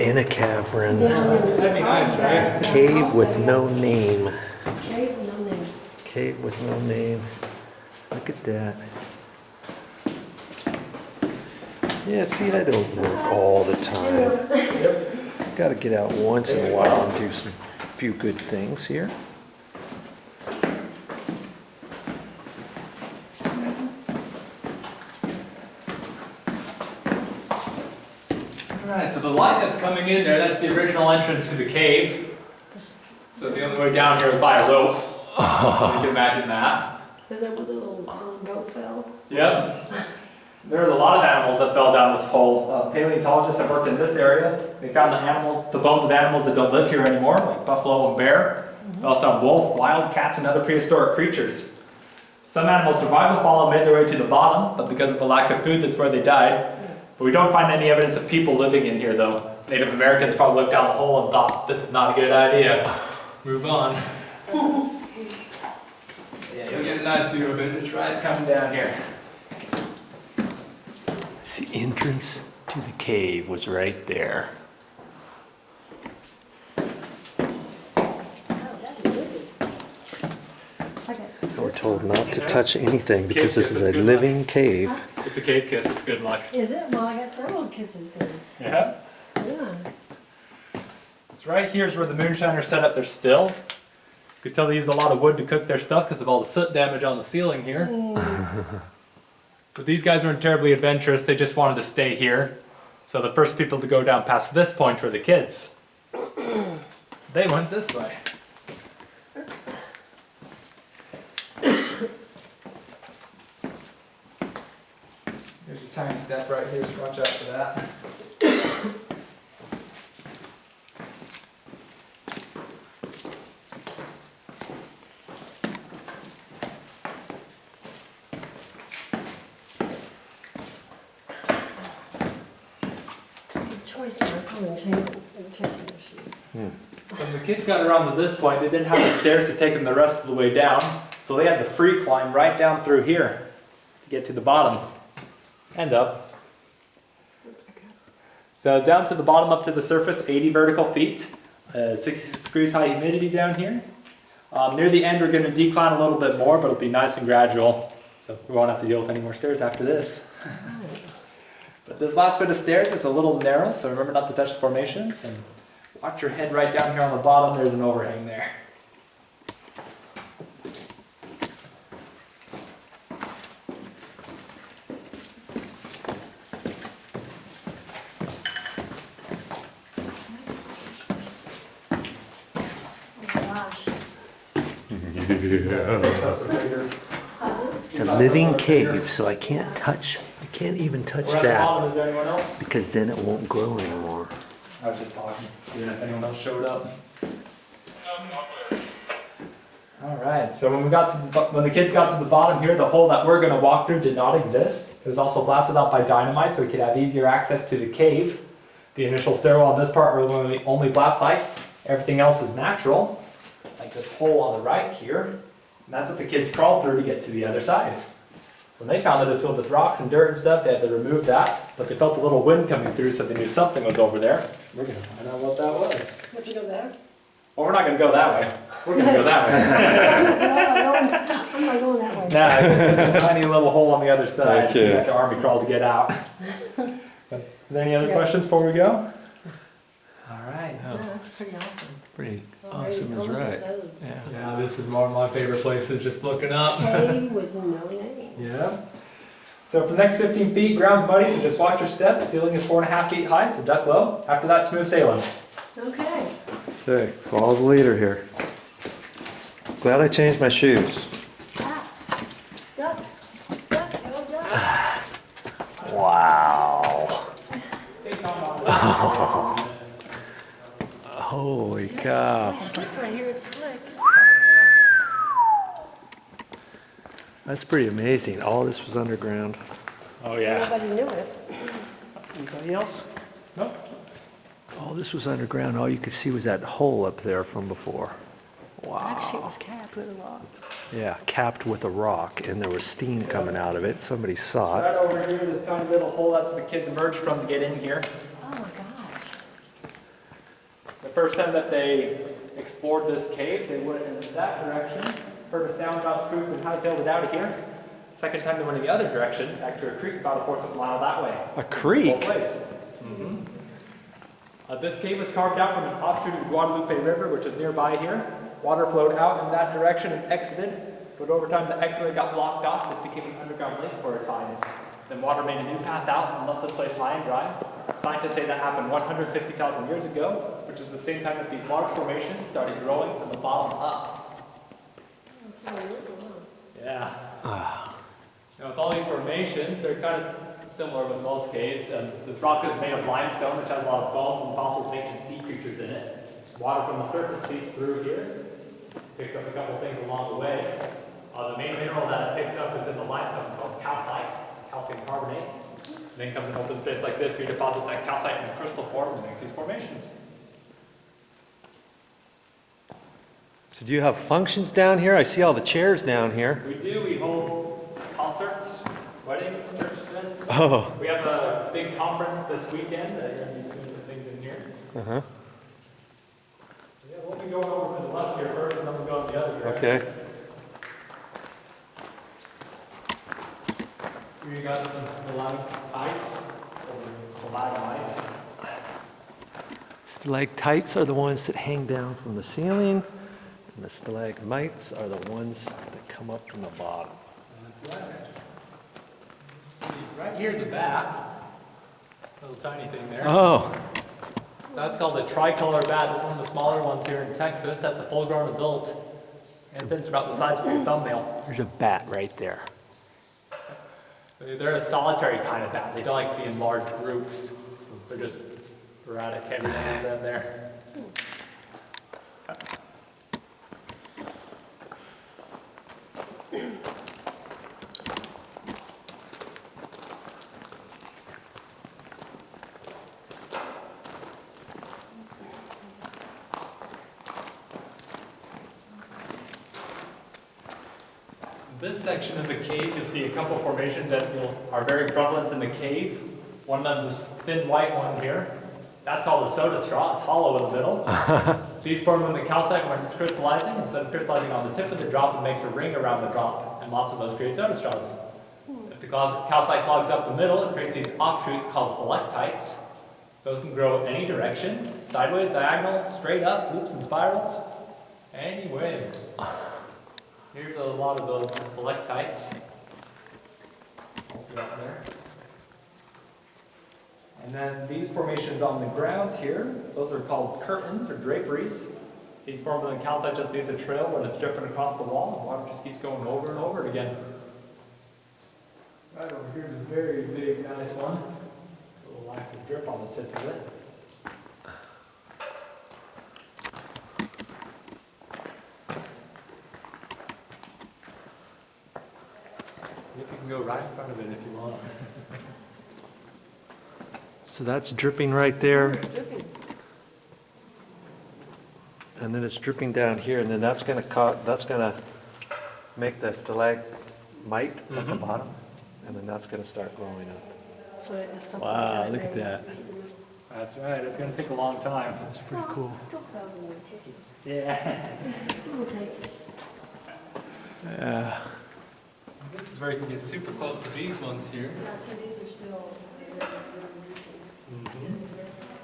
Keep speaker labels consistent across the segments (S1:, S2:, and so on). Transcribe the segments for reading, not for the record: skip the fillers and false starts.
S1: in a cavern.
S2: That'd be nice, right?
S1: Cave with no name.
S3: Cave with no name.
S1: Cave with no name. Look at that. Yeah, see, I don't work all the time. Got to get out once in a while and do some few good things here.
S2: Alright, so the light that's coming in there, that's the original entrance to the cave. So the only way down here is by a rope. You can imagine that.
S3: Is that where the little goat fell?
S2: Yep. There was a lot of animals that fell down this hole. Paleontologists have worked in this area. They found the bones of animals that don't live here anymore, like buffalo and bear. They also found wolf, wild cats, and other prehistoric creatures. Some animals survived the fall and made their way to the bottom, but because of the lack of food, that's where they died. But we don't find any evidence of people living in here, though. Native Americans probably looked down the hole and thought, this is not a good idea. Move on. Yeah, you'll get a nice view of Vintage Ride coming down here.
S1: The entrance to the cave was right there. We're told not to touch anything because this is a living cave.
S2: It's a cave kiss, it's good luck.
S3: Is it? Well, I got several kisses then.
S2: Yeah.
S3: Yeah.
S2: So right here's where the moonshiners set up their still. You could tell they used a lot of wood to cook their stuff because of all the soot damage on the ceiling here. But these guys weren't terribly adventurous, they just wanted to stay here. So the first people to go down past this point were the kids. They went this way. There's a tiny step right here, so watch out for that.
S3: Choice of calling chanting machine.
S2: So when the kids got around to this point, they didn't have the stairs to take them the rest of the way down, so they had to free climb right down through here to get to the bottom and up. So down to the bottom, up to the surface, 80 vertical feet, 66 degrees high humidity down here. Near the end, we're going to decline a little bit more, but it'll be nice and gradual, so we won't have to deal with any more stairs after this. But this last bit of stairs is a little narrow, so remember not to touch the formations, and watch your head right down here on the bottom. There's an overhang there.
S1: It's a living cave, so I can't even touch
S2: We're at the bottom.
S1: that
S2: Is there anyone else?
S1: because then it won't grow anymore.
S2: I was just talking, seeing if anyone else showed up. Alright, so when the kids got to the bottom here, the hole that we're going to walk through did not exist. It was also blasted out by dynamite so we could have easier access to the cave. The initial stairwell on this part were one of the only blast sites. Everything else is natural, like this hole on the right here. And that's what the kids crawled through to get to the other side. When they found that it was filled with rocks and dirt and stuff, they had to remove that, but they felt a little wind coming through, so they knew something was over there. We're going to find out what that was.
S3: Have to go there?
S2: Well, we're not going to go that way. We're going to go that way.
S3: I'm not going that way.
S2: Nah, there's a tiny little hole on the other side.
S1: Okay.
S2: You have to army crawl to get out. But, are there any other questions before we go? All right.
S3: Yeah, that's pretty awesome.
S1: Pretty
S3: Well,
S1: awesome is right.
S3: Yeah.
S2: Yeah, this is one of my favorite places, just looking up.
S3: Cave with no name.
S2: Yeah. So for the next 15 feet, ground's muddy, so just watch your steps. Ceiling is 4.5 feet high, so duck low. After that, smooth sailing.
S3: Okay.
S1: Okay, follow the leader here. Glad I changed my shoes.
S3: Duck. Duck. Go duck.
S1: Wow. Holy cow.
S3: It's slick right here. It's slick.
S1: That's pretty amazing. All this was underground.
S2: Oh yeah.
S3: Nobody knew it.
S1: Anybody else?
S2: Nope.
S1: All this was underground. All you could see was that hole up there from before.
S3: Actually, it
S1: Wow.
S3: was capped with a rock.
S1: Yeah, capped with a rock, and there was steam coming out of it. Somebody saw
S2: Right
S1: it.
S2: over here, this tiny little hole, that's where the kids emerged from to get in here.
S3: Oh my gosh.
S2: first time that they explored this cave, they went in that direction, heard a sound, got spooked, and hightailed it out of here. Second time they went in the other direction, back to a creek about a fourth of a mile that way.
S1: A creek?
S2: Both ways. This cave was carved out from an offshoot of the Guadalupe River, which is nearby here. Water flowed out in that direction and exited, but over time the exit got blocked off. This became an underground lake for a time. Then water made a new path out and left this place high and dry. Scientists say that happened 150,000 years ago, which is the same time that these large formations started growing from the bottom up. Yeah. Now with all these formations, they're kind of similar with most caves. This rock is made of limestone, which has a lot of bones and fossils of ancient sea creatures in it. Water from the surface seeps through here, picks up a couple things along the way. The main mineral that it picks up is in the limestone. It's called calcite, calcium carbonate. And then comes an open space like this, where you deposits that calcite in a crystal form and makes these formations.
S1: So do you have functions down here? I see all the chairs down here.
S2: We do. We hold concerts, weddings, church events.
S1: Oh.
S2: We have a big conference this weekend. You're going to be doing some things in here.
S1: Uh-huh.
S2: Yeah, we'll be going over to the left here first, and then we'll go in the other direction.
S1: Okay.
S2: Here you got some stalactites, or stalagmites.
S1: Stalactites are the ones that hang down from the ceiling, and the stalagmites are the ones that come up from the bottom.
S2: That's right. Let's see, right here's a bat. Little tiny thing there.
S1: Oh.
S2: That's called a tricolor bat. This is one of the smaller ones here in Texas. That's a full-grown adult. Infants about the size of your thumbnail.
S1: There's a bat right there.
S2: They're a solitary kind of bat. They don't like to be in large groups. So they're just sporadic every now and then there. This section of the cave, you'll see a couple formations that are very prevalent in the cave. One of them is this thin white one here. That's called a soda straw. It's hollow in the middle. These form when the calcite, when it's crystallizing, instead of crystallizing on the tip of the drop, it makes a ring around the drop, and lots of those create soda straws. If the calcite clogs up the middle, it creates these offshoots called stalactites. Those can grow any direction, sideways, diagonal, straight up, loops and spirals, any way. Here's a lot of those stalactites. Up there. And then these formations on the ground here, those are called curtains or draperies. These form when the calcite just leaves a trail when it's dripping across the wall, and water just keeps going over and over it again. Right over here is a very big, nice one. A little lack of drip on the tip of it. You can go right in front of it if you want.
S1: So that's dripping right there,
S3: It's dripping.
S1: and then it's dripping down here, and then that's gonna make the stalagmite at the bottom, and then that's gonna start growing up.
S3: So it's something
S1: Wow,
S3: that
S1: look at
S3: they-
S1: that.
S2: That's right, it's going to take a long time.
S1: That's pretty cool.
S2: Yeah.
S3: We'll take it.
S1: Yeah.
S2: This is where you can get super close to these ones here.
S3: So these are still.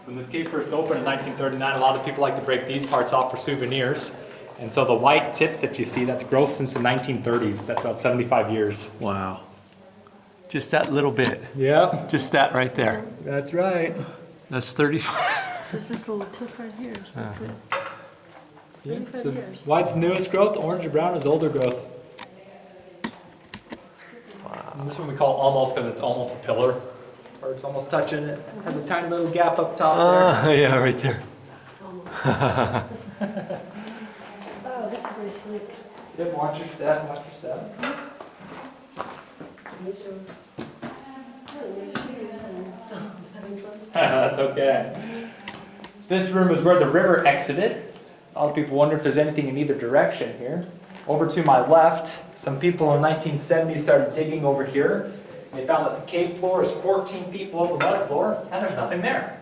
S2: When this cave first opened in 1939, a lot of people like to break these parts off for souvenirs. And so the white tips that you see, that's growth since the 1930s. That's about 75 years.
S1: Wow. Just that little bit.
S2: Yep.
S1: Just that right there.
S2: That's right.
S1: That's 35.
S3: Just this little tip right here, that's it.
S2: Yeah,
S3: 35
S2: so
S3: years.
S2: white's newest growth, orange and brown is older growth. And this one we call almost because it's almost a pillar. Or it's almost touching it. It has a tiny little gap up top
S1: Yeah, right there.
S3: Oh, this is very slick.
S2: there. Yep, watch your step, watch your step.
S3: These are, oh, there's shoes and having fun.
S2: That's okay. This room is where the river exited. A lot of people wonder if there's anything in either direction here. Over to my left, some people in the 1970s started digging over here. They found that the cave floor is 14 feet below the mud floor, and there's nothing there.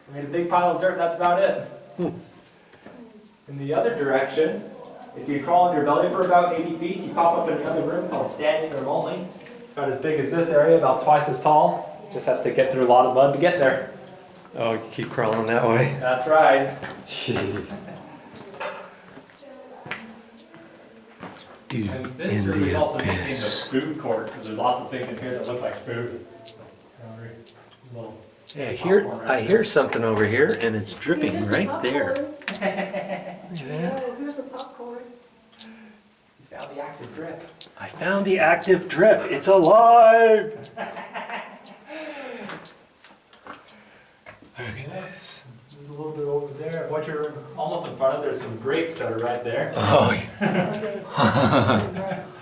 S2: I made a big pile of dirt, that's about it. In the other direction, if you crawl on your belly for about 80 feet, you pop up in another room called standing room only. It's about as big as this area, about twice as tall. Just have to get through a lot of mud to get there.
S1: Oh, you keep crawling that way?
S2: That's right. And this room is also nicknamed the food court because there's lots of things in here that look like food. Little
S1: Yeah,
S2: popcorn right
S1: I hear something over here and it's dripping
S3: Here's the
S1: right there.
S3: popcorn. Oh, here's the popcorn.
S2: He's found the active drip.
S1: I found the active drip. It's alive. Look at this.
S2: There's a little bit over there. What you're almost in front of, there's some grapes that are right there.
S1: Oh, yeah.
S3: Yes,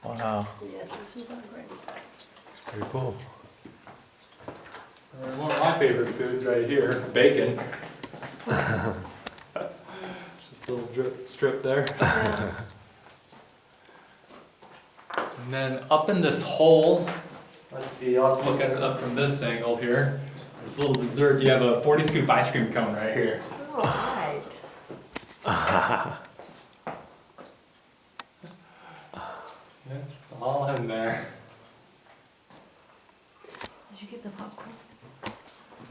S1: Wow.
S3: this is our grapes.
S1: Pretty cool.
S2: One of my favorite foods right here, bacon. Just a little drip strip there. And then up in this hole, let's see, I'll have to look at it up from this angle here. There's a little dessert. You have a 40 scoop ice cream cone right here.
S3: All right.
S2: Yeah, it's all in there.
S3: Did you get the popcorn?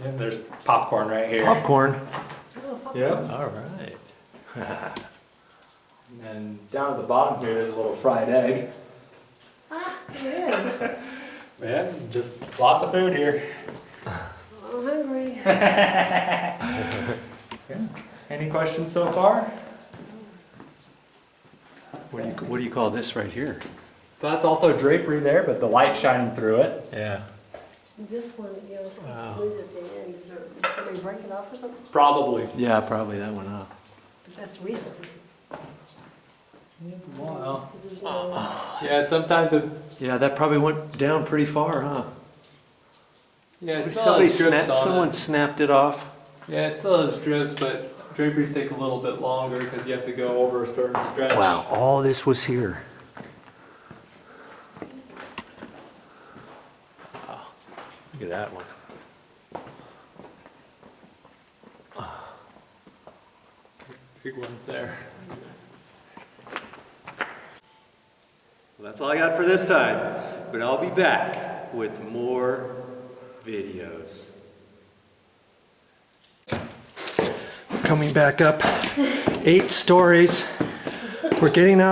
S2: Yeah, there's popcorn right here.
S1: Popcorn.
S3: Oh, popcorn.
S2: Yep.
S1: All right.
S2: And then down at the bottom here, there's a little fried egg.
S3: Ah, it is.
S2: Man, just lots of food here.
S3: I'm hungry.
S2: Yeah. Any questions so far?
S1: What do you call this right here?
S2: So that's also drapery there, but the light shining through it.
S1: Yeah.
S3: This one, you know, it's kind of
S1: Wow.
S3: smooth at the end. Is there, did somebody break it off or something?
S2: Probably.
S1: Yeah, probably that one up.
S3: But that's recent.
S2: Wow.
S3: 'Cause there's no,
S2: Yeah, sometimes it.
S1: Yeah, that probably went down pretty far, huh?
S2: Yeah, it still
S1: Somebody
S2: has drips on
S1: someone
S2: it.
S1: snapped it off.
S2: Yeah, it still has drips, but draperies take a little bit longer because you have to go over a certain stretch.
S1: Wow, all this was here. Wow. Look at that one.
S2: Big ones there.
S1: Well, that's all I got for this time, but I'll be back with more videos. Coming back up 8 stories. We're getting out.